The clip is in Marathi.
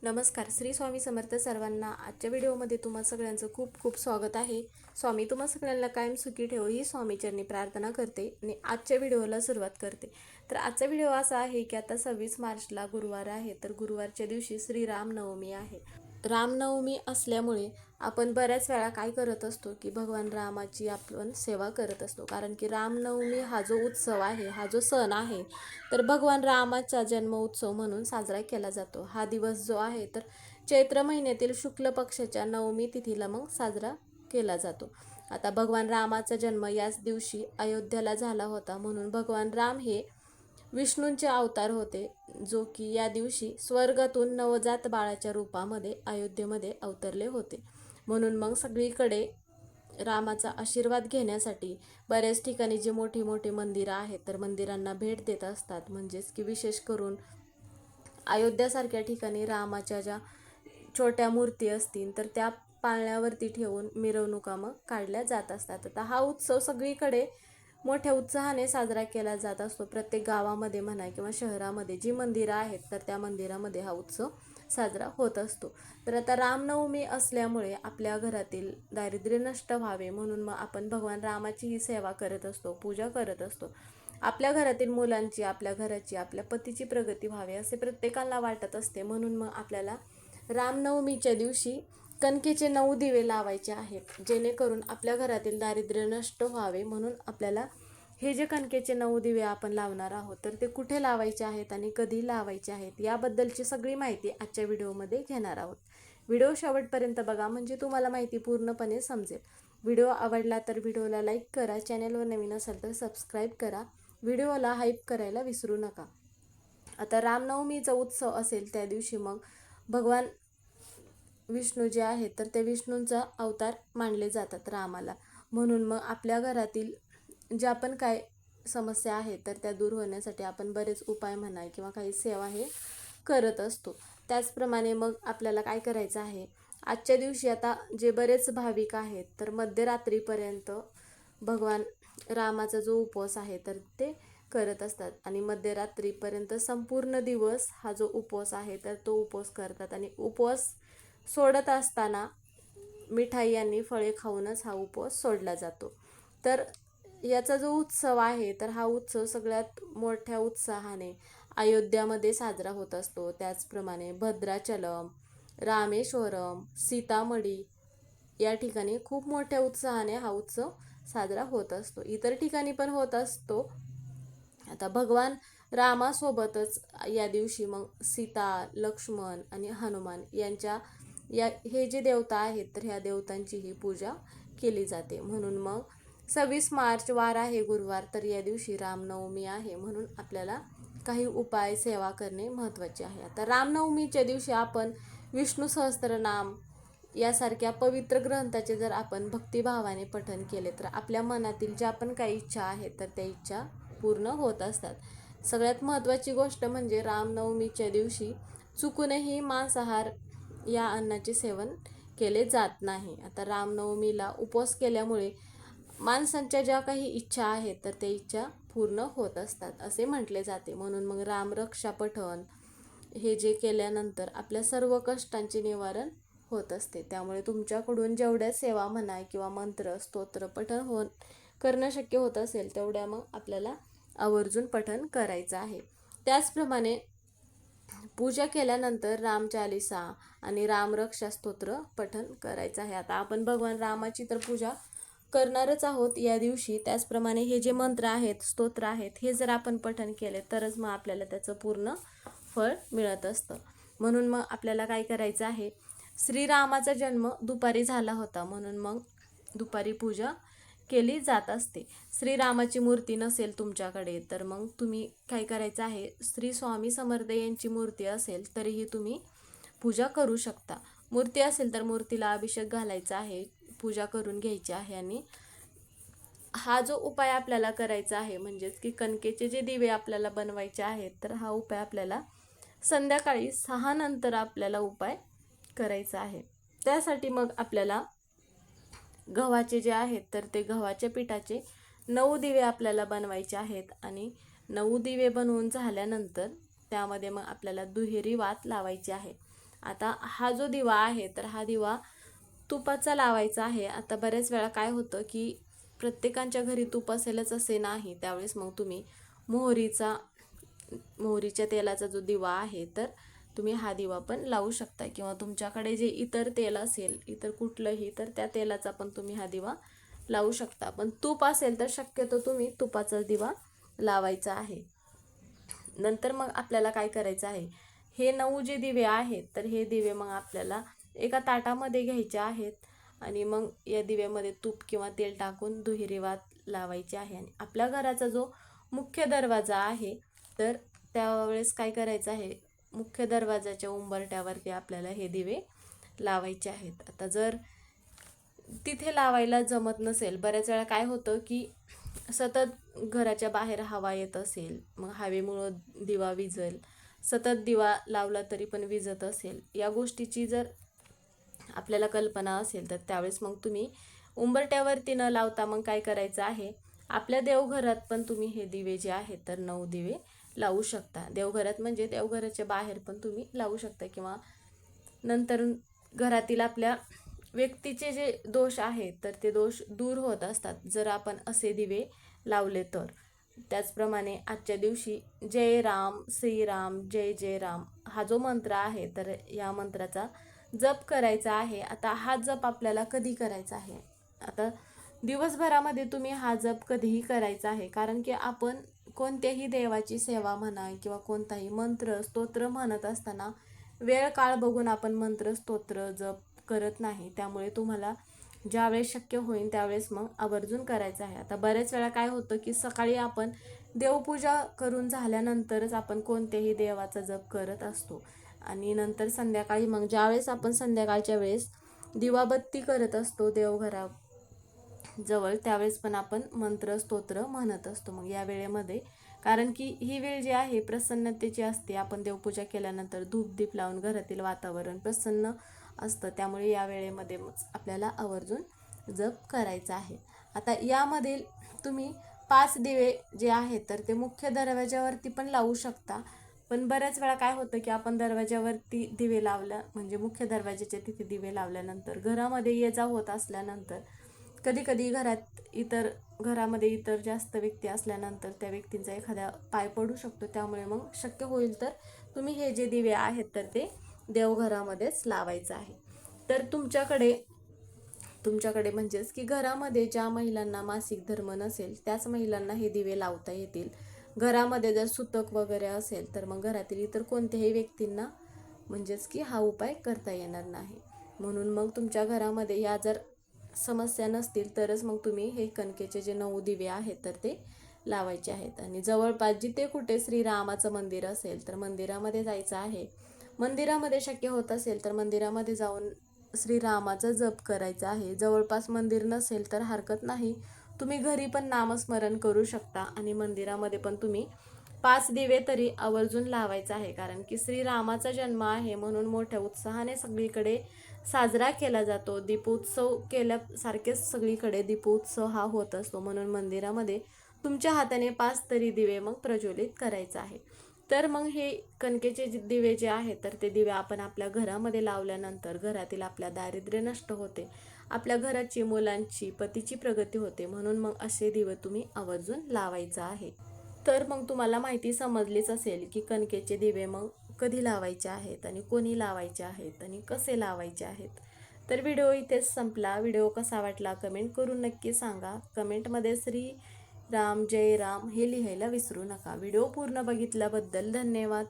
नमस्कार. श्री स्वामी समर्थ सर्वांना. आजच्या व्हिडिओमध्ये तुम्हा सगळ्यांचं खूप खूप स्वागत आहे. स्वामी तुम्हा सगळ्यांना कायम सुखी ठेवो ही स्वामीचरणी प्रार्थना करते आणि आजच्या व्हिडिओला सुरुवात करते. तर आजचा व्हिडिओ असा आहे की आता 26 मार्चला गुरुवार आहे. तर गुरुवारच्या दिवशी श्री रामनवमी आहे. रामनवमी असल्यामुळे आपण बऱ्याच वेळा काय करत असतो की भगवान रामाची आपण सेवा करत असतो. कारण की रामनवमी हा जो उत्सव आहे, हा जो सण आहे, तर भगवान रामाचा जन्म उत्सव म्हणून साजरा केला जातो. हा दिवस जो आहे तर चैत्र महिन्यातील शुक्ल पक्षाच्या नवमी तिथीला मग साजरा केला जातो. आता भगवान रामाचा जन्म याच दिवशी अयोध्याला झाला होता. म्हणून भगवान राम हे विष्णूंचे अवतार होते, जो की या दिवशी स्वर्गातून नवजात बाळाच्या रूपामध्ये अयोध्येमध्ये अवतरले होते. म्हणून मग सगळीकडे रामाचा आशीर्वाद घेण्यासाठी बऱ्याच ठिकाणी जे मोठी मोठी मंदिरं आहेत तर मंदिरांना भेट देत असतात. म्हणजेच की विशेष करून अयोध्यासारख्या ठिकाणी रामाच्या ज्या छोट्या मूर्ती असतील तर त्या पाळण्यावरती ठेवून मिरवणुका मग काढल्या जात असतात. आता हा उत्सव सगळीकडे मोठ्या उत्साहाने साजरा केला जात असतो. प्रत्येक गावामध्ये म्हणा किंवा शहरामध्ये जी मंदिरं आहेत तर त्या मंदिरामध्ये हा उत्सव साजरा होत असतो. तर आता रामनवमी असल्यामुळे आपल्या घरातील दारिद्र्य नष्ट व्हावे म्हणून मग आपण भगवान रामाची ही सेवा करत असतो, पूजा करत असतो. आपल्या घरातील मुलांची, आपल्या घराची, आपल्या पतीची प्रगती व्हावी असे प्रत्येकाला वाटत असते. म्हणून मग आपल्याला रामनवमीच्या दिवशी कणकेचे 9 दिवे लावायचे आहेत, जेणेकरून आपल्या घरातील दारिद्र्य नष्ट व्हावे. म्हणून आपल्याला हे जे कणकेचे 9 दिवे आपण लावणार आहोत तर ते कुठे लावायचे आहेत आणि कधी लावायचे आहेत याबद्दलची सगळी माहिती आजच्या व्हिडिओमध्ये घेणार आहोत. व्हिडिओ शेवटपर्यंत बघा म्हणजे तुम्हाला माहिती पूर्णपणे समजेल. व्हिडिओ आवडला तर व्हिडिओला लाईक करा, चॅनलवर नवीन असाल तर सबस्क्राईब करा, व्हिडिओला हाईप करायला विसरू नका. आता रामनवमीचा उत्सव असेल त्या दिवशी मग भगवान विष्णू जे आहेत तर ते विष्णूंचा अवतार मानले जातात रामाला. म्हणून मग आपल्या घरातील ज्या पण काय समस्या आहेत तर त्या दूर होण्यासाठी आपण बरेच उपाय म्हणा किंवा काही सेवा हे करत असतो. त्याचप्रमाणे मग आपल्याला काय करायचं आहे, आजच्या दिवशी आता जे बरेच भाविक आहेत तर मध्यरात्रीपर्यंत भगवान रामाचा जो उपवास आहे तर ते करत असतात आणि मध्यरात्रीपर्यंत संपूर्ण दिवस हा जो उपवास आहे तर तो उपवास करतात. आणि उपवास सोडत असताना मिठाई आणि फळे खाऊनच हा उपवास सोडला जातो. तर याचा जो उत्सव आहे तर हा उत्सव सगळ्यात मोठ्या उत्साहाने अयोध्यामध्ये साजरा होत असतो. त्याचप्रमाणे भद्राचलम, रामेश्वरम, सीतामढी या ठिकाणी खूप मोठ्या उत्साहाने हा उत्सव साजरा होत असतो. इतर ठिकाणी पण होत असतो. आता भगवान रामासोबतच या दिवशी मग सीता, लक्ष्मण आणि हनुमान यांच्या हे जे देवता आहेत तर ह्या देवतांचीही पूजा केली जाते. म्हणून मग 26 मार्च वार आहे गुरुवार, तर या दिवशी रामनवमी आहे. म्हणून आपल्याला काही उपाय सेवा करणे महत्त्वाचे आहे. आता रामनवमीच्या दिवशी आपण विष्णू सहस्त्रनाम यासारख्या पवित्र ग्रंथाचे जर आपण भक्तिभावाने पठण केले तर आपल्या मनातील ज्या पण काही इच्छा आहेत तर त्या इच्छा पूर्ण होत असतात. सगळ्यात महत्त्वाची गोष्ट म्हणजे रामनवमीच्या दिवशी चुकूनही मांसाहार या अन्नाचे सेवन केले जात नाही. आता रामनवमीला उपवास केल्यामुळे माणसांच्या ज्या काही इच्छा आहेत तर त्या इच्छा पूर्ण होत असतात असे म्हटले जाते. म्हणून मग रामरक्षा पठण हे जे केल्यानंतर आपल्या सर्व कष्टांचे निवारण होत असते. त्यामुळे तुमच्याकडून जेवढ्या सेवा म्हणा किंवा मंत्र, स्तोत्र पठण करणं शक्य होत असेल तेवढ्या मग आपल्याला आवर्जून पठण करायचं आहे. त्याचप्रमाणे पूजा केल्यानंतर रामचालिसा आणि रामरक्षा स्तोत्र पठण करायचं आहे. आता आपण भगवान रामाची तर पूजा करणारच आहोत या दिवशी. त्याचप्रमाणे हे जे मंत्र आहेत, स्तोत्र आहेत, हे जर आपण पठण केले तरच मग आपल्याला त्याचं पूर्ण फळ मिळत असतं. म्हणून मग आपल्याला काय करायचं आहे, श्रीरामाचा जन्म दुपारी झाला होता म्हणून मग दुपारी पूजा केली जात असते. श्रीरामाची मूर्ती नसेल तुमच्याकडे तर मग तुम्ही काय करायचं आहे, श्री स्वामी समर्थ यांची मूर्ती असेल तरीही तुम्ही पूजा करू शकता. मूर्ती असेल तर मूर्तीला अभिषेक घालायचा आहे, पूजा करून घ्यायची आहे. आणि हा जो उपाय आपल्याला करायचा आहे म्हणजेच की कणकेचे जे दिवे आपल्याला बनवायचे आहेत तर हा उपाय आपल्याला संध्याकाळी 6 नंतर आपल्याला उपाय करायचा आहे. त्यासाठी मग आपल्याला गव्हाचे जे आहेत तर ते गव्हाच्या पिठाचे 9 दिवे आपल्याला बनवायचे आहेत. आणि 9 दिवे बनवून झाल्यानंतर त्यामध्ये मग आपल्याला दुहेरी वात लावायची आहे. आता हा जो दिवा आहे तर हा दिवा तुपाचा लावायचा आहे. आता बऱ्याच वेळा काय होतं की प्रत्येकाच्या घरी तूप असेलच असे नाही, त्यावेळेस मग तुम्ही मोहरीच्या तेलाचा जो दिवा आहे तर तुम्ही हा दिवा पण लावू शकता, किंवा तुमच्याकडे जे इतर तेल असेल इतर कुठलंही तर त्या तेलाचा पण तुम्ही हा दिवा लावू शकता. पण तूप असेल तर शक्यतो तुम्ही तुपाचा दिवा लावायचा आहे. नंतर मग आपल्याला काय करायचं आहे, हे 9 जे दिवे आहेत तर हे दिवे मग आपल्याला एका ताटामध्ये घ्यायचे आहेत आणि मग या दिव्यामध्ये तूप किंवा तेल टाकून दुहेरी वात लावायची आहे. आणि आपल्या घराचा जो मुख्य दरवाजा आहे तर त्यावेळेस काय करायचं आहे, मुख्य दरवाजाच्या उंबरठ्यावरती आपल्याला हे दिवे लावायचे आहेत. आता जर तिथे लावायला जमत नसेल, बऱ्याच वेळा काय होतं की सतत घराच्या बाहेर हवा येत असेल, मग हवेमुळं दिवा विझेल, सतत दिवा लावला तरी पण विझत असेल, या गोष्टीची जर आपल्याला कल्पना असेल तर त्यावेळेस मग तुम्ही उंबरट्यावरती न लावता मग काय करायचं आहे, आपल्या देवघरात पण तुम्ही हे दिवे जे आहेत तर 9 दिवे लावू शकता. देवघरात म्हणजे देवघराच्या बाहेर पण तुम्ही लावू शकता, किंवा नंतर घरातील आपल्या व्यक्तीचे जे दोष आहेत तर ते दोष दूर होत असतात जर आपण असे दिवे लावले तर. त्याचप्रमाणे आजच्या दिवशी जय राम श्रीराम जय जय राम हा जो मंत्र आहे तर या मंत्राचा जप करायचा आहे. आता हा जप आपल्याला कधी करायचा आहे, आता दिवसभरामध्ये तुम्ही हा जप कधीही करायचा आहे, कारण की आपण कोणत्याही देवाची सेवा म्हणा किंवा कोणताही मंत्र स्तोत्र म्हणत असताना वेळ काळ बघून आपण मंत्र स्तोत्र जप करत नाही. त्यामुळे तुम्हाला ज्यावेळेस शक्य होईल त्यावेळेस मग आवर्जून करायचं आहे. आता बऱ्याच वेळा काय होतं की सकाळी आपण देवपूजा करून झाल्यानंतरच आपण कोणत्याही देवाचा जप करत असतो आणि नंतर संध्याकाळी मग ज्यावेळेस आपण संध्याकाळच्या वेळेस दिवाबत्ती करत असतो देवघराजवळ त्यावेळेस पण आपण मंत्र स्तोत्र म्हणत असतो. मग या वेळेमध्ये कारण की ही वेळ जी आहे प्रसन्नतेची असते, आपण देवपूजा केल्यानंतर धूप दीप लावून घरातील वातावरण प्रसन्न असतं, त्यामुळे या वेळेमध्ये आपल्याला आवर्जून जप करायचा आहे. आता यामधील तुम्ही 5 दिवे जे आहेत तर ते मुख्य दरवाज्यावरती पण लावू शकता. पण बऱ्याच वेळा काय होतं की आपण दरवाज्यावरती दिवे लावल्या म्हणजे मुख्य दरवाजाच्या तिथे दिवे लावल्यानंतर घरामध्ये ये जा होत असल्यानंतर कधी कधी घरामध्ये इतर जास्त व्यक्ती असल्यानंतर त्या व्यक्तींचा एखादा पाय पडू शकतो. त्यामुळे मग शक्य होईल तर तुम्ही हे जे दिवे आहेत तर ते देवघरामध्येच लावायचं आहे. तर तुमच्याकडे म्हणजेच की घरामध्ये ज्या महिलांना मासिक धर्म नसेल त्याच महिलांना हे दिवे लावता येतील. घरामध्ये जर सुतक वगैरे असेल तर मग घरातील इतर कोणत्याही व्यक्तींना म्हणजेच की हा उपाय करता येणार नाही. म्हणून मग तुमच्या घरामध्ये या जर समस्या नसतील तरच मग तुम्ही हे कणकेचे जे 9 दिवे आहेत तर ते लावायचे आहेत. आणि जवळपास जिथे कुठे श्रीरामाचं मंदिर असेल तर मंदिरामध्ये जायचं आहे. मंदिरामध्ये शक्य होत असेल तर मंदिरामध्ये जाऊन श्रीरामाचा जप करायचा आहे. जवळपास मंदिर नसेल तर हरकत नाही, तुम्ही घरी पण नामस्मरण करू शकता आणि मंदिरामध्ये पण तुम्ही 5 दिवे तरी आवर्जून लावायचा आहे. कारण की श्रीरामाचा जन्म आहे म्हणून मोठ्या उत्साहाने सगळीकडे साजरा केला जातो. दीपोत्सव केल्यासारखेच सगळीकडे दीपोत्सव हा होत असतो. म्हणून मंदिरामध्ये तुमच्या हाताने 5 तरी दिवे मग प्रज्वलित करायचा आहे. तर मग हे कणकेचे दिवे जे आहेत तर ते दिवे आपण आपल्या घरामध्ये लावल्यानंतर घरातील आपल्या दारिद्र्य नष्ट होते, आपल्या घराची मुलांची पतीची प्रगती होते. म्हणून मग असे दिवे तुम्ही आवर्जून लावायचं आहे. तर मग तुम्हाला माहिती समजलीच असेल की कणकेचे दिवे मग कधी लावायचे आहेत आणि कोणी लावायचे आहेत आणि कसे लावायचे आहेत. तर व्हिडिओ इथेच संपला. व्हिडिओ कसा वाटला कमेंट करून नक्की सांगा. कमेंटमध्ये श्री राम जय राम हे लिहायला विसरू नका. व्हिडिओ पूर्ण बघितल्याबद्दल धन्यवाद.